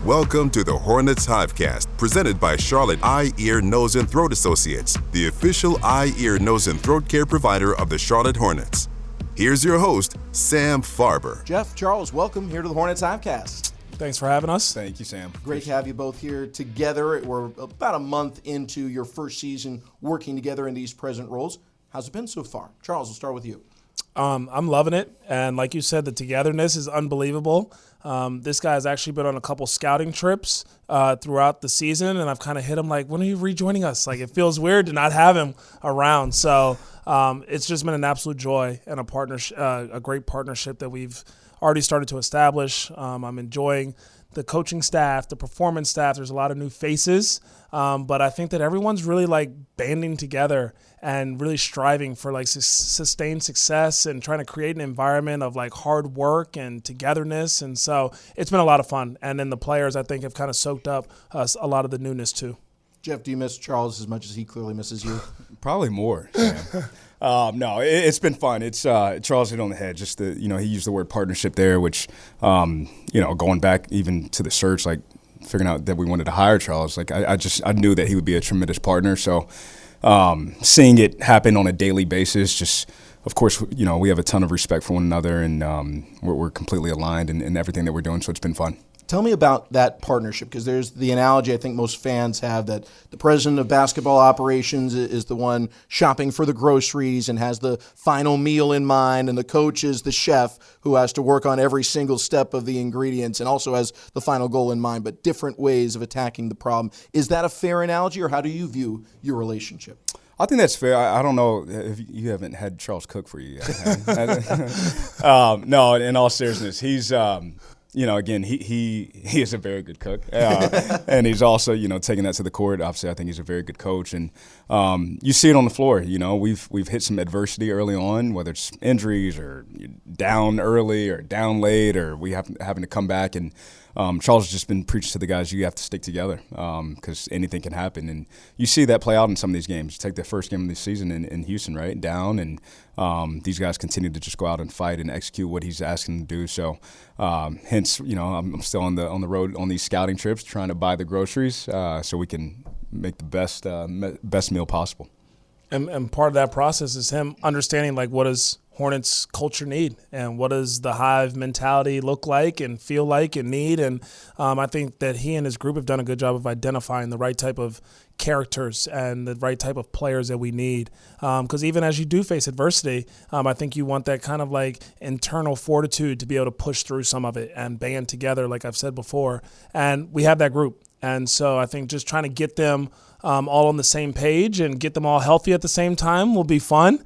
Welcome to the Hornets Hivecast, presented by Charlotte Eye, Ear, Nose, and Throat Associates, the official eye, ear, nose, and throat care provider of the Charlotte Hornets. Here's your host, Sam Farber. Jeff, Charles, welcome here to the Hornets Hivecast. Thanks for having us. Thank you, Sam. Great to have you both here together. We're about a month into your first season working together in these present roles. How's it been so far? Charles, we'll start with you. I'm loving it, and like you said, the togetherness is unbelievable. This guy's actually been on a couple scouting trips throughout the season, and I've kind of hit him like, when are you rejoining us? Like, it feels weird to not have him around. So it's just been an absolute joy and a great partnership that we've already started to establish. I'm enjoying the coaching staff, the performance staff. There's a lot of new faces, but I think that everyone's really like banding together and really striving for like sustained success and trying to create an environment of like hard work and togetherness. And so it's been a lot of fun. And then the players, I think, have kind of soaked up a lot of the newness too. Jeff, do you miss Charles as much as he clearly misses you? Probably more, Sam. No, it's been fun. It's Charles hit on the head. Just he used the word partnership there, which going back even to the search, like figuring out that we wanted to hire Charles. Like I knew that he would be a tremendous partner. So seeing it happen on a daily basis, just of course, we have a ton of respect for one another, and we're completely aligned in everything that we're doing. So it's been fun. Tell me about that partnership, because there's the analogy I think most fans have that the president of basketball operations is the one shopping for the groceries and has the final meal in mind, and the coach is the chef who has to work on every single step of the ingredients and also has the final goal in mind, but different ways of attacking the problem. Is that a fair analogy, or how do you view your relationship? I think that's fair. I don't know if you haven't had Charles cook for you yet. No, in all seriousness, he's again, he is a very good cook, and he's also, taking that to the court. Obviously, I think he's a very good coach, and you see it on the floor. We've hit some adversity early on, whether it's injuries or down early or down late, or we having to come back. And Charles has just been preaching to the guys, you have to stick together because anything can happen. And you see that play out in some of these games. Take the first game of the season in Houston, right, down, and these guys continue to just go out and fight and execute what he's asking them to do. So hence, I'm still on the road on these scouting trips trying to buy the groceries so we can make the best meal possible. And part of that process is him understanding like what does Hornets culture need and what does the Hive mentality look like and feel like and need. And I think that he and his group have done a good job of identifying the right type of characters and the right type of players that we need. Because even as you do face adversity, I think you want that kind of like internal fortitude to be able to push through some of it and band together, like I've said before. And we have that group. And so I think just trying to get them all on the same page and get them all healthy at the same time will be fun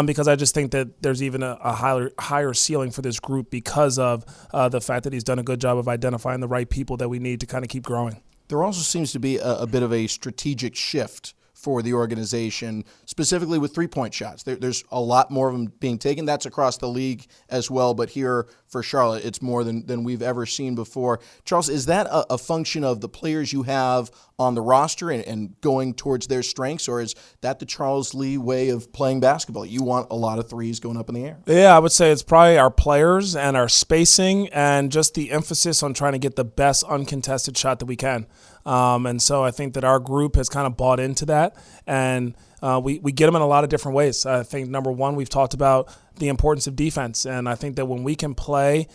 because I just think that there's even a higher ceiling for this group because of the fact that he's done a good job of identifying the right people that we need to kind of keep growing. There also seems to be a bit of a strategic shift for the organization, specifically with three-point shots. There's a lot more of them being taken. That's across the league as well, but here for Charlotte, it's more than we've ever seen before. Charles, is that a function of the players you have on the roster and going towards their strengths, or is that the Charles Lee way of playing basketball? You want a lot of threes going up in the air. Yeah, I would say it's probably our players and our spacing and just the emphasis on trying to get the best uncontested shot that we can. And so I think that our group has kind of bought into that, and we get them in a lot of different ways. I think, number one, we've talked about the importance of defense, and I think that when we can play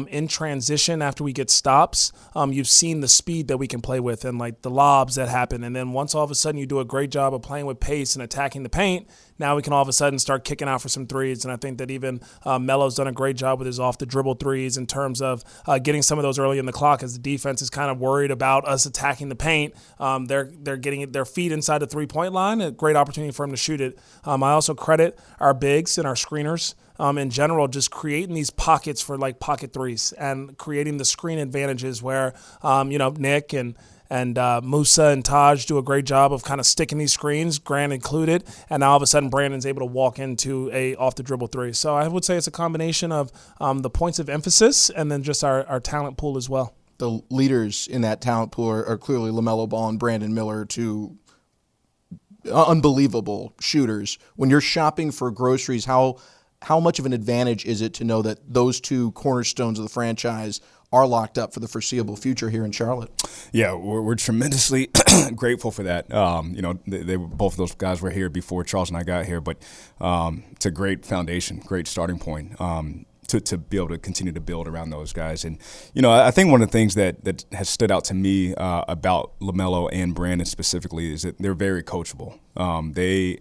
in transition after we get stops, you've seen the speed that we can play with and like the lobs that happen. And then once all of a sudden you do a great job of playing with pace and attacking the paint, now we can all of a sudden start kicking out for some threes. And I think that even Melo's done a great job with his off-the-dribble threes in terms of getting some of those early in the clock as the defense is kind of worried about us attacking the paint. They're getting their feet inside the three-point line, a great opportunity for them to shoot it. I also credit our bigs and our screeners in general, just creating these pockets for like pocket threes and creating the screen advantages where, Nick and Musa and Taj do a great job of kind of sticking these screens, Grant included, and now all of a sudden Brandon's able to walk into a off-the-dribble three. So I would say it's a combination of the points of emphasis and then just our talent pool as well. The leaders in that talent pool are clearly LaMelo Ball and Brandon Miller, two unbelievable shooters. When you're shopping for groceries, how much of an advantage is it to know that those two cornerstones of the franchise are locked up for the foreseeable future here in Charlotte. Yeah, we're tremendously grateful for that. They were, both of those guys were here before Charles and I got here, but it's a great foundation, great starting point. To be able to continue to build around those guys. And, I think one of the things that has stood out to me about LaMelo and Brandon specifically is that they're very coachable. They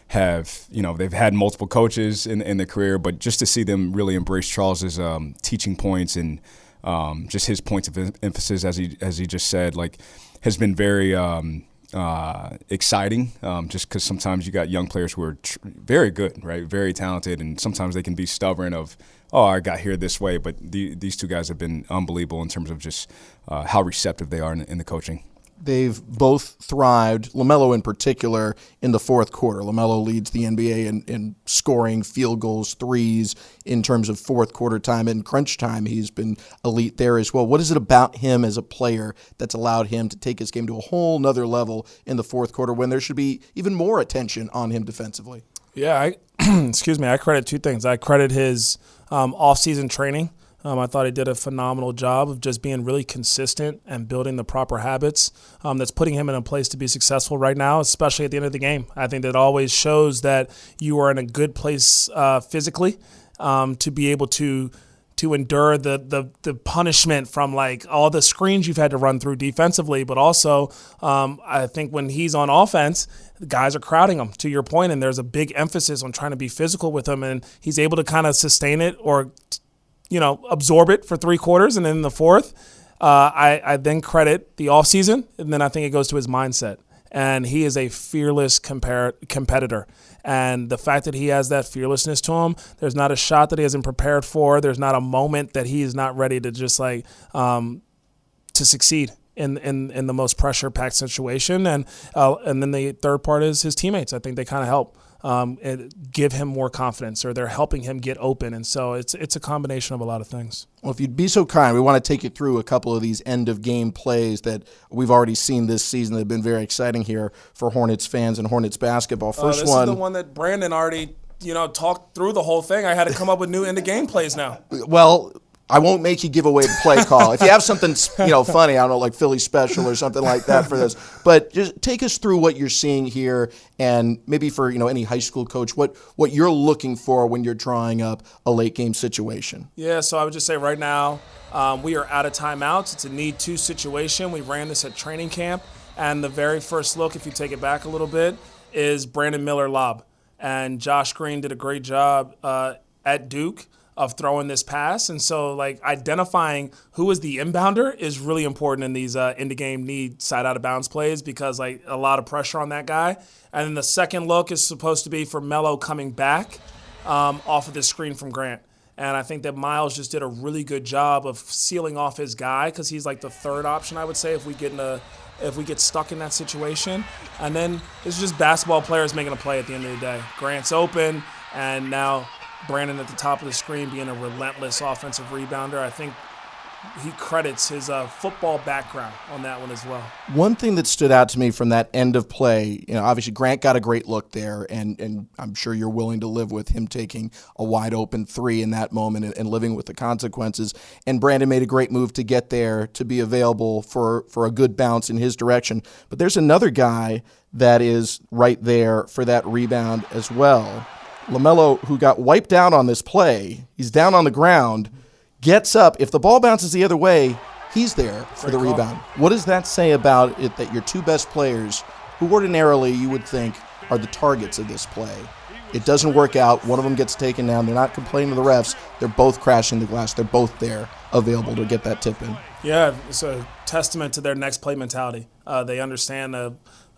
have, they've had multiple coaches in their career, but just to see them really embrace Charles's teaching points and just his points of emphasis, as he just said, like, has been very exciting, just because sometimes you got young players who are very good, right, very talented, and sometimes they can be stubborn of, I got here this way. But these two guys have been unbelievable in terms of just how receptive they are in the coaching. They've both thrived, LaMelo in particular, in the fourth quarter. LaMelo leads the NBA in scoring field goals, threes, in terms of fourth quarter time. In crunch time, he's been elite there as well. What is it about him as a player that's allowed him to take his game to a whole nother level in the fourth quarter when there should be even more attention on him defensively? Yeah, I credit two things. I credit his off-season training. I thought he did a phenomenal job of just being really consistent and building the proper habits that's putting him in a place to be successful right now, especially at the end of the game. I think that always shows that you are in a good place physically to be able to endure the punishment from like all the screens you've had to run through defensively, but also I think when he's on offense, the guys are crowding him, to your point, and there's a big emphasis on trying to be physical with him, and he's able to kind of sustain it or absorb it for three quarters, and then in the fourth, I then credit the offseason, and then I think it goes to his mindset. And he is a fearless competitor. And the fact that he has that fearlessness to him, there's not a shot that he hasn't prepared for. There's not a moment that he is not ready to just to succeed in the most pressure-packed situation. And then the third part is his teammates. I think they kind of help. And give him more confidence, or they're helping him get open. And so it's a combination of a lot of things. Well, if you'd be so kind, we want to take you through a couple of these end-of-game plays that we've already seen this season that have been very exciting here for Hornets fans and Hornets basketball. This is the one that Brandon already, talked through the whole thing. I had to come up with new end-of-game plays now. Well, I won't make you give away the play call. If you have something, funny, I don't know, like Philly special or something like that for this. But just take us through what you're seeing here, and maybe for any high school coach, what you're looking for when you're drawing up a late game situation. Yeah, so I would just say right now we are out of timeouts. It's a need to situation. We ran this at training camp, and the very first look, if you take it back a little bit, is Brandon Miller lob, and Josh Green did a great job at Duke of throwing this pass. And so, identifying who is the inbounder is really important in these end-of-game need side out-of-bounds plays, because, a lot of pressure on that guy. And then the second look is supposed to be for Melo coming back off of this screen from Grant. And I think that Miles just did a really good job of sealing off his guy, because he's the third option, I would say, if we get stuck in that situation. And then it's just basketball players making a play at the end of the day. Grant's open, and now Brandon at the top of the screen being a relentless offensive rebounder. I think he credits his football background on that one as well. One thing that stood out to me from that end of play, obviously Grant got a great look there, and I'm sure you're willing to live with him taking a wide open three in that moment and living with the consequences. And Brandon made a great move to get there, to be available for a good bounce in his direction. But there's another guy that is right there for that rebound as well. LaMelo, who got wiped out on this play, he's down on the ground, gets up. If the ball bounces the other way, he's there for the rebound. What does that say about it that your two best players, who ordinarily you would think are the targets of this play, it doesn't work out, one of them gets taken down, they're not complaining to the refs, they're both crashing the glass, they're both there, available to get that tip in? Yeah, it's a testament to their next play mentality. They understand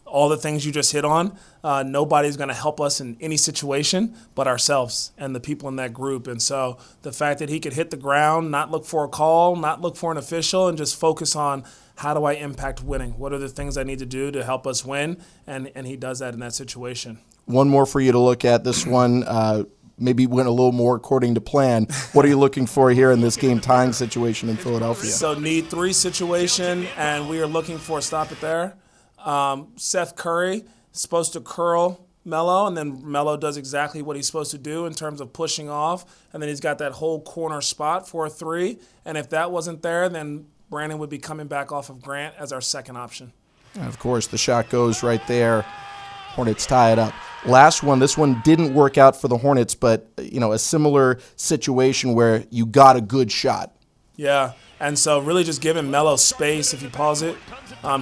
all the things you just hit on. Nobody's going to help us in any situation but ourselves and the people in that group. And so the fact that he could hit the ground, not look for a call, not look for an official, and just focus on how do I impact winning? What are the things I need to do to help us win? And he does that in that situation. One more for you to look at. This one maybe went a little more according to plan. What are you looking for here in this game-tying situation in Philadelphia? So need three situation, and we are looking for, stop it there, Seth Curry supposed to curl Melo, and then Melo does exactly what he's supposed to do in terms of pushing off, and then he's got that whole corner spot for a three. And if that wasn't there, then Brandon would be coming back off of Grant as our second option. And of course, the shot goes right there. Hornets tie it up. Last one, this one didn't work out for the Hornets, but a similar situation where you got a good shot. Yeah, and so really just giving Melo space, if you pause it.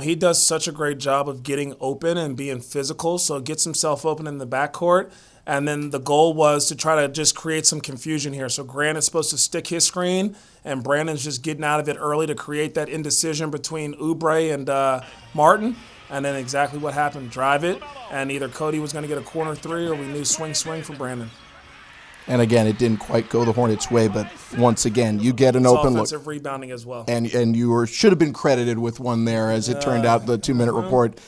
He does such a great job of getting open and being physical, so gets himself open in the backcourt. And then the goal was to try to just create some confusion here. So Grant is supposed to stick his screen, and Brandon's just getting out of it early to create that indecision between Oubre and Martin. And then exactly what happened, drive it, and either Cody was going to get a corner three or we knew swing for Brandon. And again, it didn't quite go the Hornets' way, but once again, you get an open look. Offensive rebounding as well. And you should have been credited with one there, as it turned out. The 2-minute report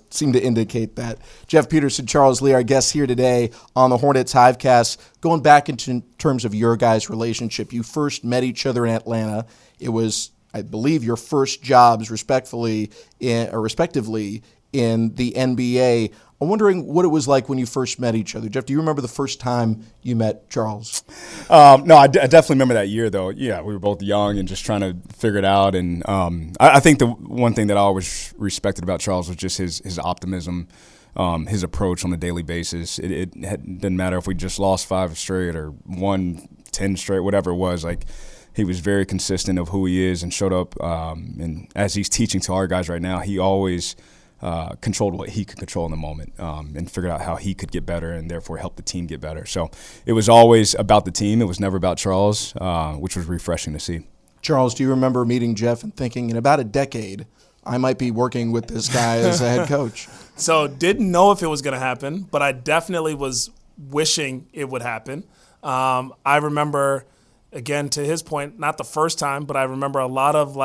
seemed to indicate that. Jeff Peterson, Charles Lee, our guests here today on the Hornets Hivecast. Going back in terms of your guys' relationship, you first met each other in Atlanta. It was, I believe, your first jobs, respectively, in the NBA. I'm wondering what it was like when you first met each other. Jeff, do you remember the first time you met Charles? No, I definitely remember that year, though. Yeah, we were both young and just trying to figure it out. And I think the one thing that I always respected about Charles was just his optimism, his approach on a daily basis. It didn't matter if we just lost 5 straight or won 10 straight, whatever it was. Like, he was very consistent of who he is and showed up. And as he's teaching to our guys right now, he always controlled what he could control in the moment and figured out how he could get better and therefore help the team get better. So it was always about the team. It was never about Charles, which was refreshing to see. Charles, do you remember meeting Jeff and thinking, in about a decade, I might be working with this guy as a head coach? So didn't know if it was going to happen, but I definitely was wishing it would happen. I remember, again, to his point, not the first time, but I remember a lot of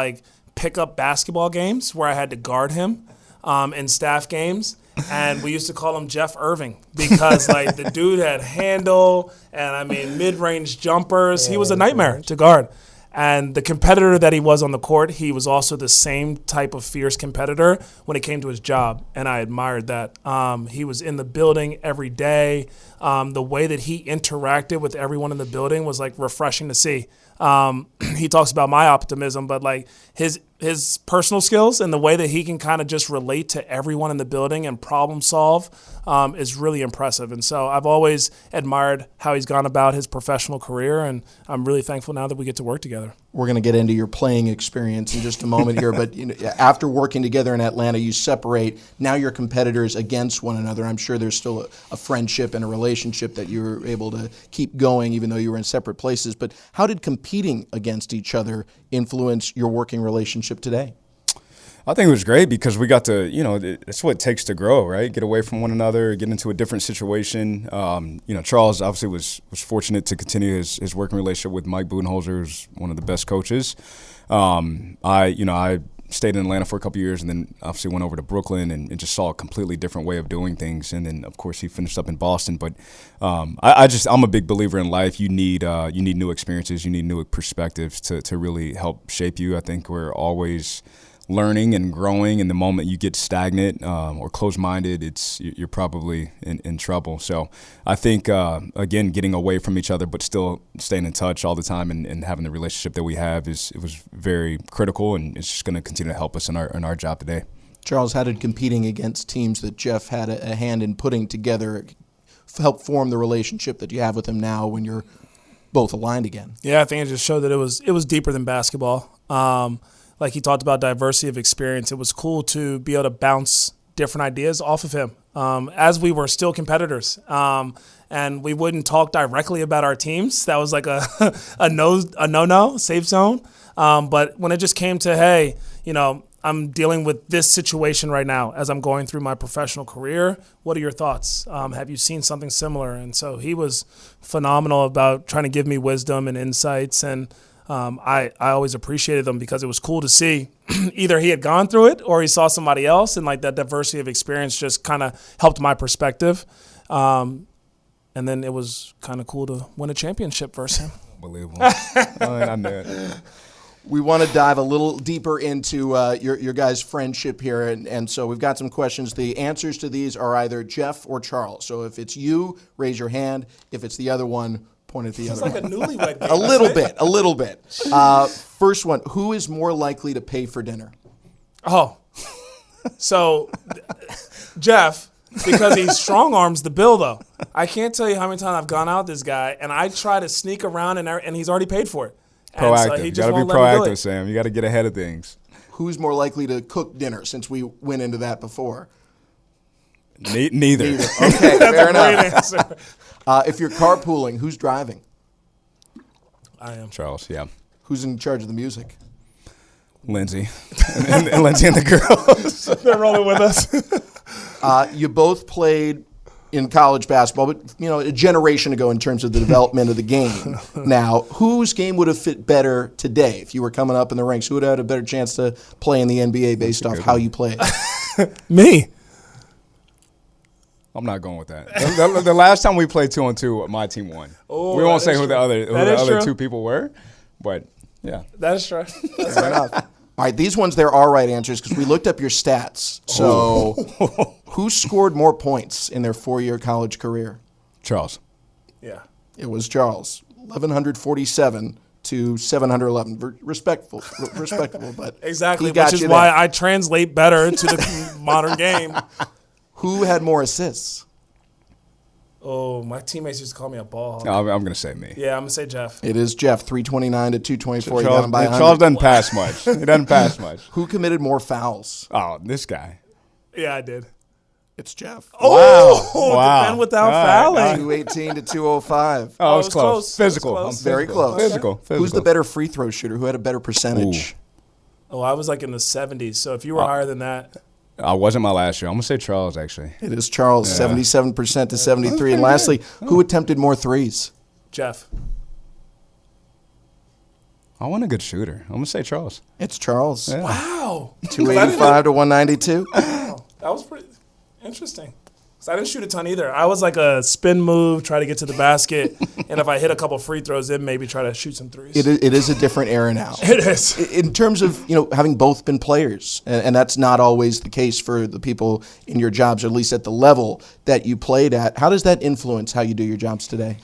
pickup basketball games where I had to guard him. In staff games, and we used to call him Jeff Irving because the dude had handle and mid-range jumpers. He was a nightmare to guard. And the competitor that he was on the court, he was also the same type of fierce competitor when it came to his job, and I admired that. He was in the building every day. The way that he interacted with everyone in the building was refreshing to see. He talks about my optimism, but his personal skills and the way that he can kind of just relate to everyone in the building and problem solve is really impressive. And so I've always admired how he's gone about his professional career, and I'm really thankful now that we get to work together. We're going to get into your playing experience in just a moment here, but after working together in Atlanta, you separate. Now you're competitors against one another. I'm sure there's still a friendship and a relationship that you were able to keep going even though you were in separate places. But how did competing against each other influence your working relationship today? I think it was great because we got to, it's what it takes to grow, right? Get away from one another, get into a different situation. Charles obviously was fortunate to continue his working relationship with Mike Budenholzer, who's one of the best coaches. I stayed in Atlanta for a couple of years and then obviously went over to Brooklyn and just saw a completely different way of doing things. And then, of course, he finished up in Boston. But I'm a big believer in life. You need new experiences. You need new perspectives to really help shape you. I think we're always learning and growing, and the moment you get stagnant or closed-minded, you're probably in trouble. So I think, again, getting away from each other but still staying in touch all the time and having the relationship that we have was very critical, and it's just going to continue to help us in our job today. Charles, how did competing against teams that Jeff had a hand in putting together help form the relationship that you have with him now when you're both aligned again? Yeah, I think it just showed that it was deeper than basketball. Like he talked about diversity of experience. It was cool to be able to bounce different ideas off of him as we were still competitors. And we wouldn't talk directly about our teams. That was a no-no, safe zone. But when it just came to, hey, I'm dealing with this situation right now as I'm going through my professional career. What are your thoughts? Have you seen something similar? And so he was phenomenal about trying to give me wisdom and insights, and I always appreciated them because it was cool to see either he had gone through it or he saw somebody else, and that diversity of experience just kind of helped my perspective. And then it was kind of cool to win a championship versus him. Unbelievable. I knew it. We want to dive a little deeper into your guys' friendship here, and so we've got some questions. The answers to these are either Jeff or Charles. So if it's you, raise your hand. If it's the other one, point at the other one. It's like a newlywed game. A little bit. First one, who is more likely to pay for dinner? Oh, so Jeff, because he strong arms the bill, though. I can't tell you how many times I've gone out with this guy, and I try to sneak around, and he's already paid for it. Proactive. So You got to be proactive, Sam. You got to get ahead of things. Who's more likely to cook dinner, since we went into that before? Neither. Okay, fair enough. Answer. If you're carpooling, who's driving? I am. Charles, yeah. Who's in charge of the music? Lindsay. and Lindsay and the girls. They're rolling with us. You both played in college basketball, but a generation ago in terms of the development of the game. Now, whose game would have fit better today if you were coming up in the ranks? Who would have had a better chance to play in the NBA based off how you played? Me. I'm not going with that. The last time we played 2-on-2, my team won. Oh, we won't say who the other true. two people were, but yeah. That is true. Fair enough. All right, these ones, there are right answers because we looked up your stats. So who scored more points in their 4-year college career? Charles. Yeah. It was Charles. 1,147 to 711. Respectable, but Exactly, he got which is you why there. I translate better to the modern game. Who had more assists? Oh, my teammates used to call me a ball hog. I'm going to say me. Yeah, I'm going to say Jeff. It is Jeff, 329 to 224. You got him by 100. Charles doesn't pass much. He doesn't pass much. Who committed more fouls? Oh, this guy. Yeah, I did. It's Jeff. Oh, Wow. defend without All right, fouling. 218 to 205. Oh, it was it was close. close. Physical. It was close. I'm Very physical. close. Physical. Who's the better free throw shooter? Who had a better percentage? Oh, I was like in the 70s, so if you were higher than that. I wasn't my last year. I'm going to say Charles, actually. It is Charles, 77% to 73. And lastly, who attempted more threes? Jeff. I want a good shooter. I'm going to say Charles. It's Charles. Yeah. Wow. 285 to 192. That was pretty interesting. 'Cause I didn't shoot a ton either. I was like a spin move, try to get to the basket, and if I hit a couple free throws, then maybe try to shoot some threes. It is a different era now. It is. In terms of having both been players, and that's not always the case for the people in your jobs, or at least at the level that you played at. How does that influence how you do your jobs today?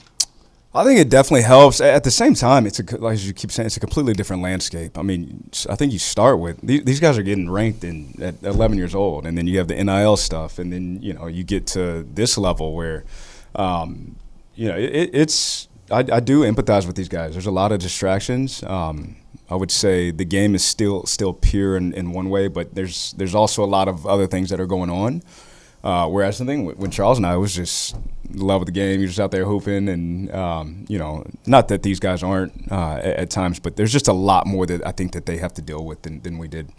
I think it definitely helps. At the same time, like you keep saying, it's a completely different landscape. I mean, I think you start with these guys are getting ranked at 11 years old, and then you have the NIL stuff, and then you get to this level where, it's. I do empathize with these guys. There's a lot of distractions. I would say the game is still pure in one way, but there's also a lot of other things that are going on. Whereas the thing with Charles and I was just love of the game. You're just out there hooping, and not that these guys aren't at times, but there's just a lot more that I think that they have to deal with than we did.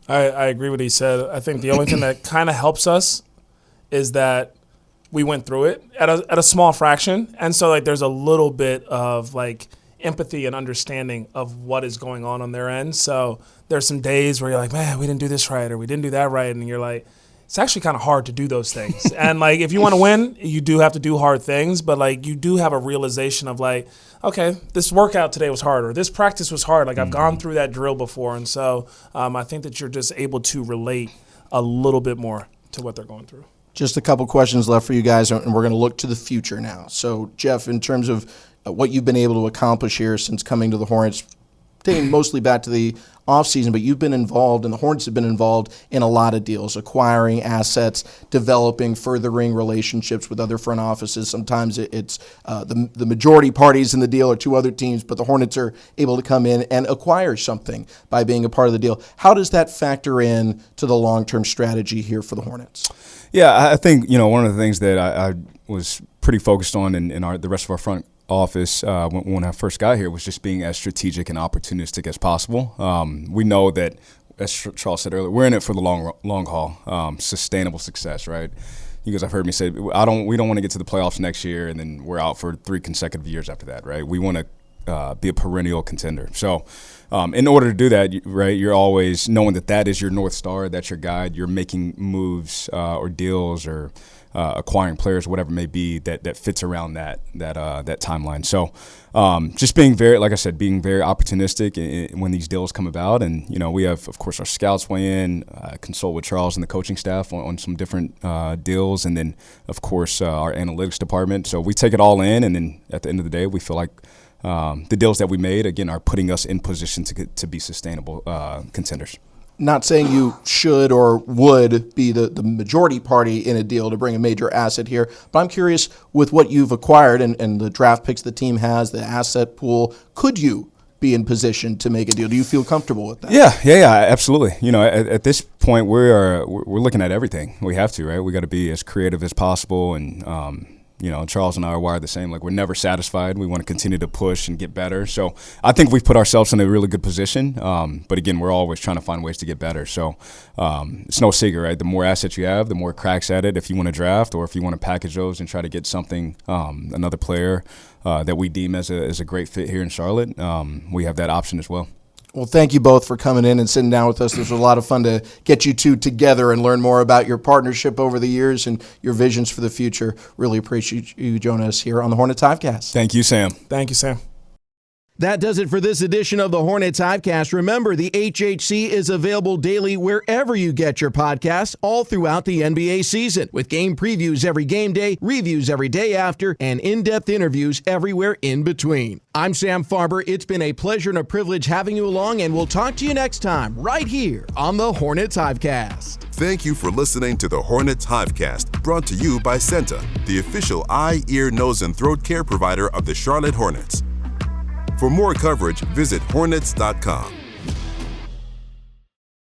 I agree with what he said. I think the only thing that kind of helps us is that we went through it at a small fraction, and so like there's a little bit of like empathy and understanding of what is going on their end. So there's some days where you're like, man, we didn't do this right, or we didn't do that right, and you're like, it's actually kind of hard to do those things. And like if you want to win, you do have to do hard things, but like you do have a realization of like, okay, this workout today was hard, or this practice was hard. Like I've gone through that drill before, and so I think that you're just able to relate a little bit more to what they're going through. Just a couple questions left for you guys, and we're going to look to the future now. So, Jeff, in terms of what you've been able to accomplish here since coming to the Hornets, dating mostly back to the offseason, but you've been involved, and the Hornets have been involved in a lot of deals, acquiring assets, developing, furthering relationships with other front offices. Sometimes it's the majority parties in the deal are two other teams, but the Hornets are able to come in and acquire something by being a part of the deal. How does that factor in to the long-term strategy here for the Hornets? Yeah, I think one of the things that I was pretty focused on in the rest of our front office when I first got here was just being as strategic and opportunistic as possible. We know that, as Charles said earlier, we're in it for the long haul, sustainable success, right? You guys have heard me say we don't want to get to the playoffs next year and then we're out for 3 consecutive years after that, right? We want to be a perennial contender. So in order to do that, right, you're always knowing that is your North Star, that's your guide. You're making moves or deals or acquiring players, whatever it may be, that fits around that timeline. So just being very, like I said, being very opportunistic when these deals come about. And, we have, of course, our scouts weigh in, consult with Charles and the coaching staff on some different deals. And then, of course, our analytics department. So we take it all in. And then at the end of the day, we feel like the deals that we made, again, are putting us in position to be sustainable contenders. Not saying you should or would be the majority party in a deal to bring a major asset here, but I'm curious, with what you've acquired and the draft picks the team has, the asset pool, could you be in position to make a deal? Do you feel comfortable with that? Yeah, absolutely. At this point, we're looking at everything. We have to, right? We got to be as creative as possible, and Charles and I are wired the same. Like, we're never satisfied. We want to continue to push and get better. So I think we've put ourselves in a really good position. But again, we're always trying to find ways to get better. So it's no secret, right? The more assets you have, the more cracks at it if you want to draft or if you want to package those and try to get something, another player that we deem as a great fit here in Charlotte. We have that option as well. Well, thank you both for coming in and sitting down with us. This was a lot of fun to get you two together and learn more about your partnership over the years and your visions for the future. Really appreciate you joining us here on the Hornets Hivecast. Thank you, Sam. Thank you, Sam. That does it for this edition of the Hornets Hivecast. Remember, the HHC is available daily wherever you get your podcasts all throughout the NBA season, with game previews every game day, reviews every day after, and in-depth interviews everywhere in between. I'm Sam Farber. It's been a pleasure and a privilege having you along, and we'll talk to you next time right here on the Hornets Hivecast. Thank you for listening to the Hornets Hivecast, brought to you by Senta, the official eye, ear, nose, and throat care provider of the Charlotte Hornets. For more coverage, visit Hornets.com.